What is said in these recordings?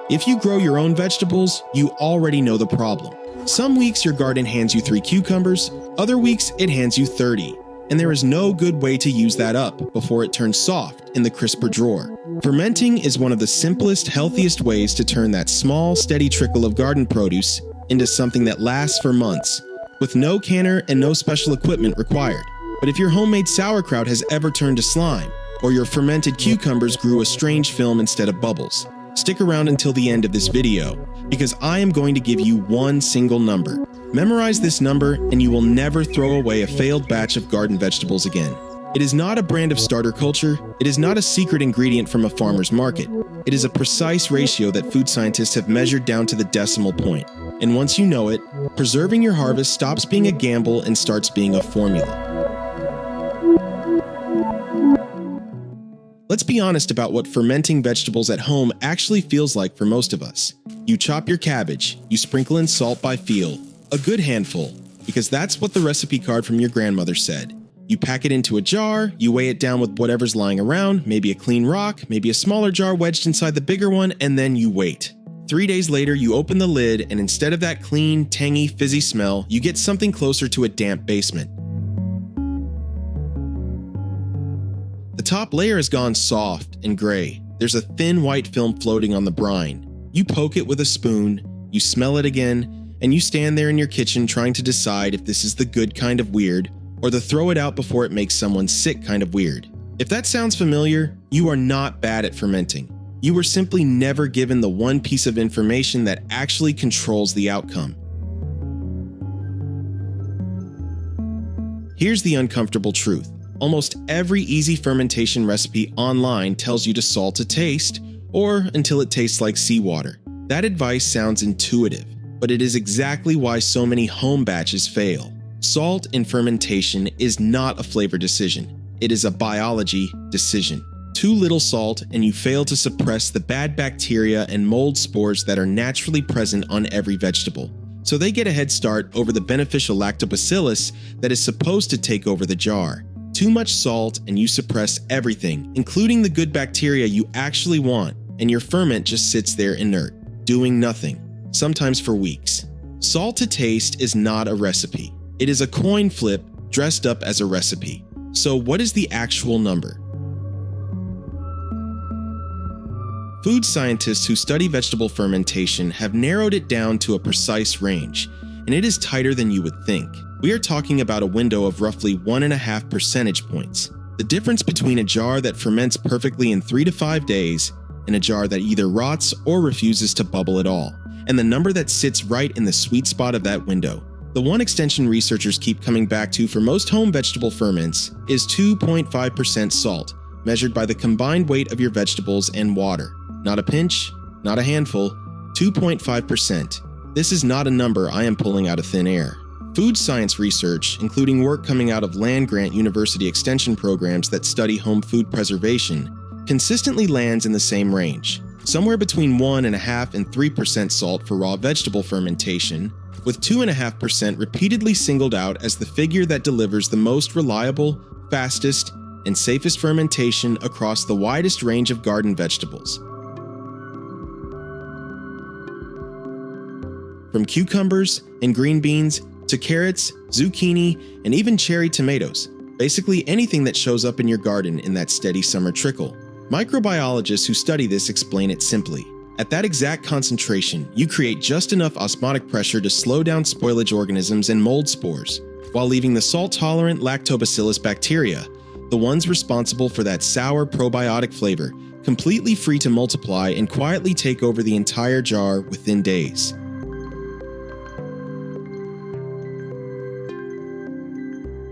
If you grow your own vegetables, you already know the problem. Some weeks your garden hands you 3 cucumbers, other weeks it hands you 30. And there is no good way to use that up before it turns soft in the crisper drawer. Fermenting is one of the simplest, healthiest ways to turn that small, steady trickle of garden produce into something that lasts for months, with no canner and no special equipment required. But if your homemade sauerkraut has ever turned to slime, or your fermented cucumbers grew a strange film instead of bubbles, stick around until the end of this video, because I am going to give you one single number. Memorize this number and you will never throw away a failed batch of garden vegetables again. It is not a brand of starter culture, it is not a secret ingredient from a farmer's market. It is a precise ratio that food scientists have measured down to the decimal point. And once you know it, preserving your harvest stops being a gamble and starts being a formula. Let's be honest about what fermenting vegetables at home actually feels like for most of us. You chop your cabbage, you sprinkle in salt by feel, a good handful, because that's what the recipe card from your grandmother said. You pack it into a jar, you weigh it down with whatever's lying around, maybe a clean rock, maybe a smaller jar wedged inside the bigger one, and then you wait. 3 days later, you open the lid, and instead of that clean, tangy, fizzy smell, you get something closer to a damp basement. The top layer has gone soft and gray. There's a thin white film floating on the brine. You poke it with a spoon, you smell it again, and you stand there in your kitchen trying to decide if this is the good kind of weird or the throw it out before it makes someone sick kind of weird. If that sounds familiar, you are not bad at fermenting. You were simply never given the one piece of information that actually controls the outcome. Here's the uncomfortable truth. Almost every easy fermentation recipe online tells you to salt to taste, or until it tastes like seawater. That advice sounds intuitive, but it is exactly why so many home batches fail. Salt in fermentation is not a flavor decision. It is a biology decision. Too little salt and you fail to suppress the bad bacteria and mold spores that are naturally present on every vegetable. So they get a head start over the beneficial lactobacillus that is supposed to take over the jar. Too much salt and you suppress everything, including the good bacteria you actually want, and your ferment just sits there inert, doing nothing, sometimes for weeks. Salt to taste is not a recipe. It is a coin flip dressed up as a recipe. So what is the actual number? Food scientists who study vegetable fermentation have narrowed it down to a precise range, and it is tighter than you would think. We are talking about a window of roughly 1.5 percentage points. The difference between a jar that ferments perfectly in 3 to 5 days and a jar that either rots or refuses to bubble at all, and the number that sits right in the sweet spot of that window. The one extension researchers keep coming back to for most home vegetable ferments is 2.5% salt, measured by the combined weight of your vegetables and water. Not a pinch, not a handful, 2.5%. This is not a number I am pulling out of thin air. Food science research, including work coming out of land-grant university extension programs that study home food preservation, consistently lands in the same range, somewhere between 1.5% and 3% salt for raw vegetable fermentation, with 2.5% repeatedly singled out as the figure that delivers the most reliable, fastest, and safest fermentation across the widest range of garden vegetables. From cucumbers and green beans to carrots, zucchini, and even cherry tomatoes, basically anything that shows up in your garden in that steady summer trickle. Microbiologists who study this explain it simply. At that exact concentration, you create just enough osmotic pressure to slow down spoilage organisms and mold spores, while leaving the salt-tolerant lactobacillus bacteria, the ones responsible for that sour probiotic flavor, completely free to multiply and quietly take over the entire jar within days.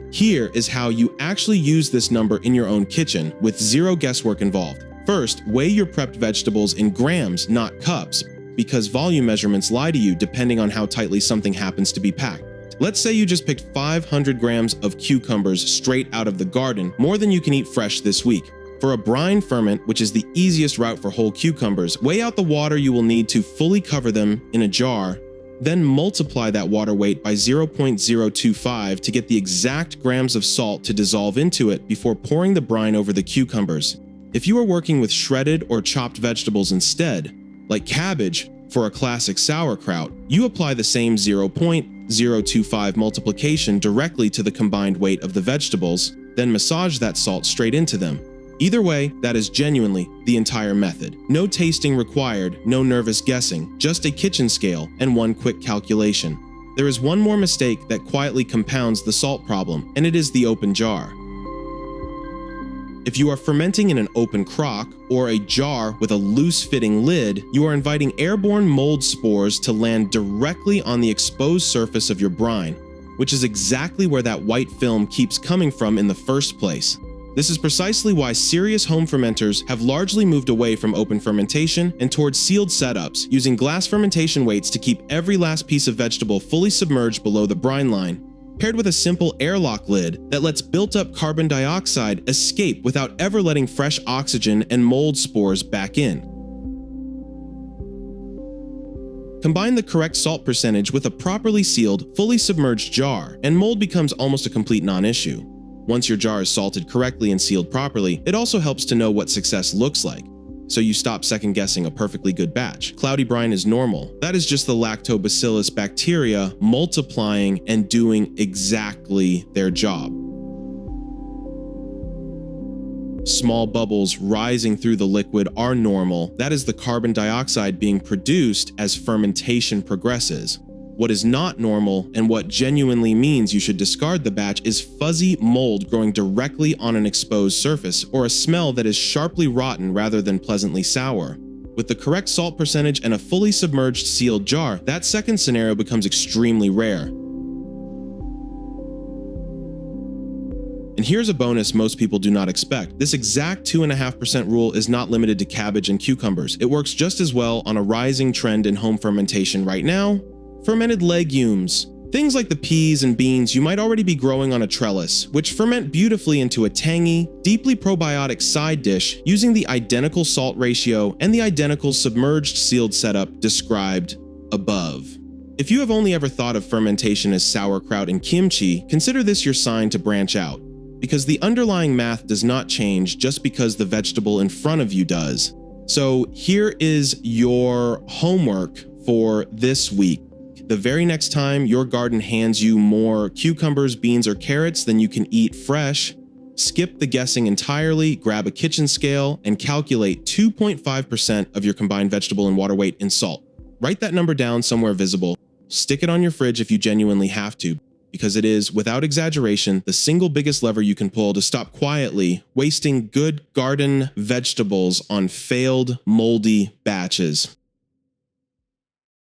Here is how you actually use this number in your own kitchen with zero guesswork involved. First, weigh your prepped vegetables in grams, not cups, because volume measurements lie to you depending on how tightly something happens to be packed. Let's say you just picked 500 grams of cucumbers straight out of the garden, more than you can eat fresh this week. For a brine ferment, which is the easiest route for whole cucumbers, weigh out the water you will need to fully cover them in a jar, then multiply that water weight by 0.025 to get the exact grams of salt to dissolve into it before pouring the brine over the cucumbers. If you are working with shredded or chopped vegetables instead, Like cabbage, for a classic sauerkraut, you apply the same 0.025 multiplication directly to the combined weight of the vegetables, then massage that salt straight into them. Either way, that is genuinely the entire method. No tasting required, no nervous guessing, just a kitchen scale and one quick calculation. There is one more mistake that quietly compounds the salt problem, and it is the open jar. If you are fermenting in an open crock or a jar with a loose-fitting lid, you are inviting airborne mold spores to land directly on the exposed surface of your brine, which is exactly where that white film keeps coming from in the first place. This is precisely why serious home fermenters have largely moved away from open fermentation and towards sealed setups, using glass fermentation weights to keep every last piece of vegetable fully submerged below the brine line, paired with a simple airlock lid that lets built-up carbon dioxide escape without ever letting fresh oxygen and mold spores back in. Combine the correct salt percentage with a properly sealed, fully submerged jar, and mold becomes almost a complete non-issue. Once your jar is salted correctly and sealed properly, it also helps to know what success looks like, so you stop second-guessing a perfectly good batch. Cloudy brine is normal. That is just the lactobacillus bacteria multiplying and doing exactly their job. Small bubbles rising through the liquid are normal. That is the carbon dioxide being produced as fermentation progresses. What is not normal, and what genuinely means you should discard the batch, is fuzzy mold growing directly on an exposed surface, or a smell that is sharply rotten rather than pleasantly sour. With the correct salt percentage and a fully submerged sealed jar, that second scenario becomes extremely rare. And here's a bonus most people do not expect. This exact 2.5% rule is not limited to cabbage and cucumbers. It works just as well on a rising trend in home fermentation right now: fermented legumes. Things like the peas and beans you might already be growing on a trellis, which ferment beautifully into a tangy, deeply probiotic side dish using the identical salt ratio and the identical submerged sealed setup described above. If you have only ever thought of fermentation as sauerkraut and kimchi, consider this your sign to branch out, because the underlying math does not change just because the vegetable in front of you does. So here is your homework for this week. The very next time your garden hands you more cucumbers, beans, or carrots than you can eat fresh, skip the guessing entirely, grab a kitchen scale, and calculate 2.5% of your combined vegetable and water weight in salt. Write that number down somewhere visible. Stick it on your fridge if you genuinely have to, because it is, without exaggeration, the single biggest lever you can pull to stop quietly wasting good garden vegetables on failed, moldy batches.